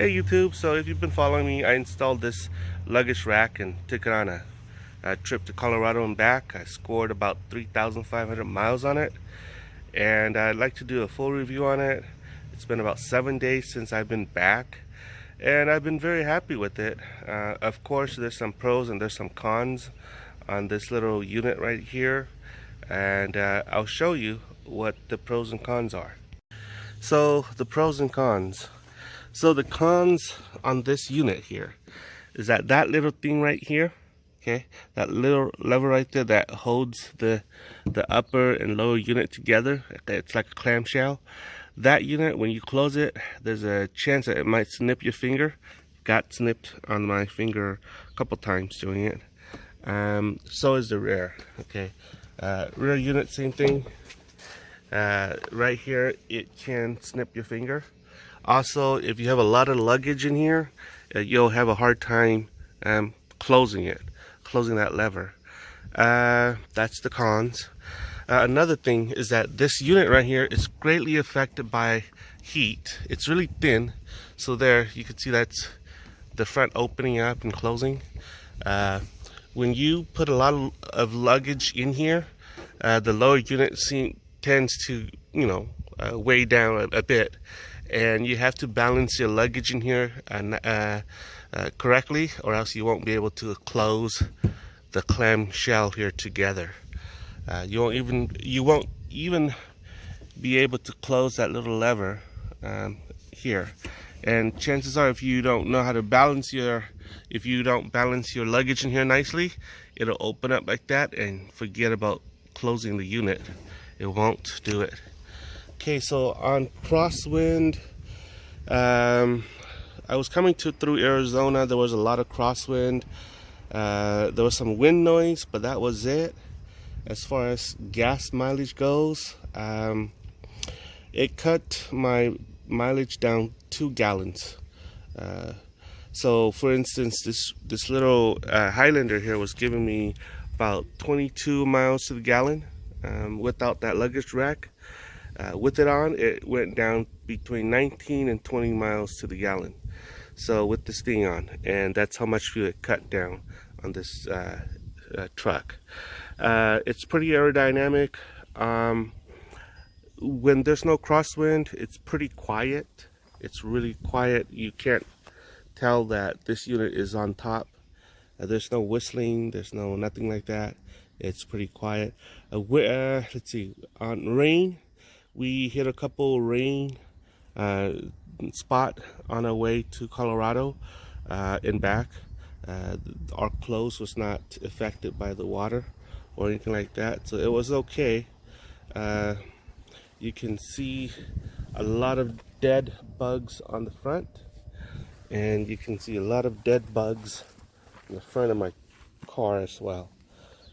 Hey YouTube, so if you've been following me, I installed this luggage rack and took it on a trip to Colorado and back. I scored about 3,500 miles on it, and I'd like to do a full review on it. It's been about 7 days since I've been back, and I've been very happy with it. Of course, there's some pros and there's some cons on this little unit right here, and I'll show you what the pros and cons are. So the pros and cons. So the cons on this unit here is that little thing right here, okay, that little lever right there that holds the upper and lower unit together, it's like a clamshell. That unit, when you close it, there's a chance that it might snip your finger. Got snipped on my finger a couple times doing it. So is the rear, okay. Rear unit, same thing. Right here, it can snip your finger. Also, if you have a lot of luggage in here, you'll have a hard time closing that lever. That's the cons. Another thing is that this unit right here is greatly affected by heat. It's really thin, so there you can see that's the front opening up and closing. When you put a lot of luggage in here, the lower unit tends to, weigh down a bit. And you have to balance your luggage in here correctly, or else you won't be able to close the clamshell here together. You won't even be able to close that little lever here. And chances are, if you don't know how to balance your luggage in here nicely, it'll open up like that, and forget about closing the unit. It won't do it. Okay, so on crosswind, I was coming through Arizona. There was a lot of crosswind. There was some wind noise, but that was it. As far as gas mileage goes, it cut my mileage down 2 gallons. So, for instance, this little Highlander here was giving me about 22 miles to the gallon without that luggage rack. With it on, it went down between 19 and 20 miles to the gallon. So with this thing on, and that's how much fuel it cut down on this truck. It's pretty aerodynamic. When there's no crosswind, it's pretty quiet. It's really quiet. You can't tell that this unit is on top. There's no whistling. There's nothing like that. It's pretty quiet. Let's see. On rain, we hit a couple rain spot on our way to Colorado and back. Our clothes was not affected by the water or anything like that, so it was okay. You can see a lot of dead bugs on the front, and you can see a lot of dead bugs in the front of my car as well.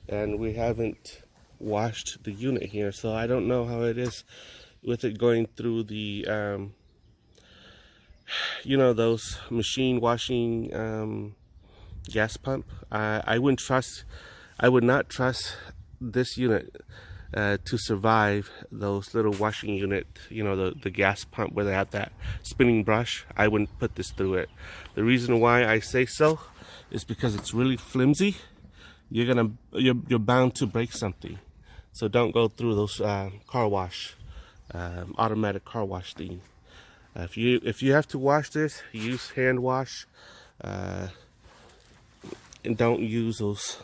And we haven't washed the unit here, so I don't know how it is with it going through the those machine washing gas pump. I would not trust this unit to survive those little washing unit, the gas pump where they have that spinning brush. I wouldn't put this through it. The reason why I say so is because it's really flimsy. You're bound to break something. So don't go through those car wash, automatic car wash thing. If you have to wash this, use hand wash, and don't use those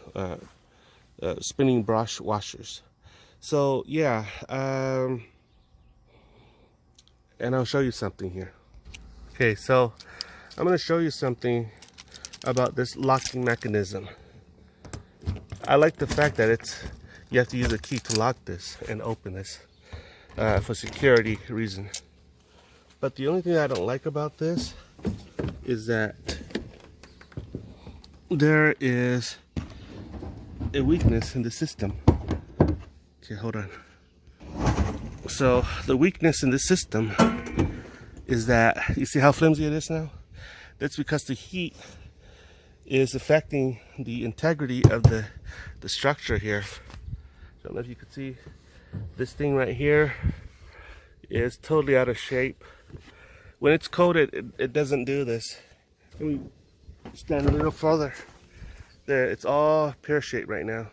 spinning brush washers. So yeah, and I'll show you something here. Okay, so I'm going to show you something about this locking mechanism. I like the fact that you have to use a key to lock this and open this for security reasons. But the only thing I don't like about this is that there is a weakness in the system. Okay, hold on. So the weakness in the system is that, you see how flimsy it is now? That's because the heat is affecting the integrity of the structure here. I don't know if you can see this thing right here is totally out of shape. when it's coated, it doesn't do this. Let me stand a little further. There, it's all pear-shaped right now.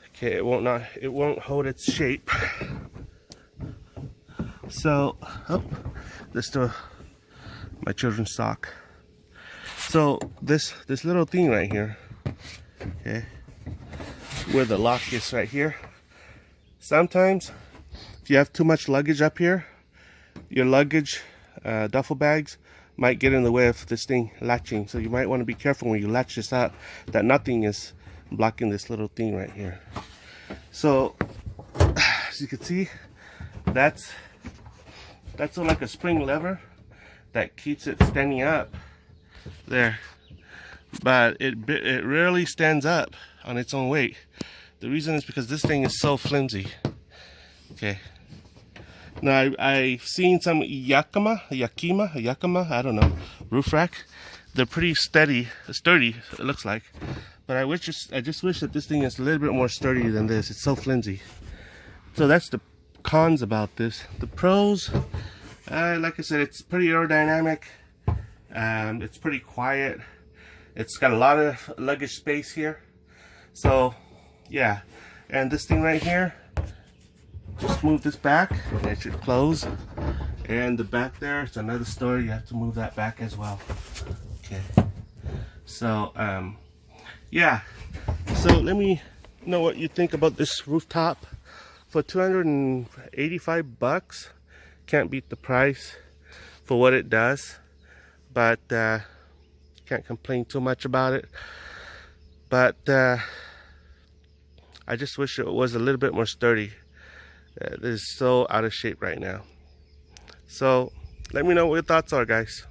Okay, it won't hold its shape. So, oh, this is my children's sock. So this little thing right here, okay, where the lock is right here. Sometimes, if you have too much luggage up here, your luggage, duffel bags, might get in the way of this thing latching. So you might want to be careful when you latch this out, that nothing is blocking this little thing right here. So, as you can see, that's like a spring lever that keeps it standing up there. But it rarely stands up on its own weight. The reason is because this thing is so flimsy. Okay. Now I've seen some Yakima, I don't know, roof rack. They're pretty sturdy, it looks like. But I just wish that this thing is a little bit more sturdy than this. It's so flimsy. So that's the cons about this. The pros, like I said, it's pretty aerodynamic. It's pretty quiet. It's got a lot of luggage space here. So yeah, and this thing right here, just move this back and it should close. And the back there, it's another story. You have to move that back as well. Okay. So yeah. So let me know what you think about this rooftop. For 285 bucks, can't beat the price for what it does. But can't complain too much about it. But I just wish it was a little bit more sturdy. This is so out of shape right now. So let me know what your thoughts are, guys.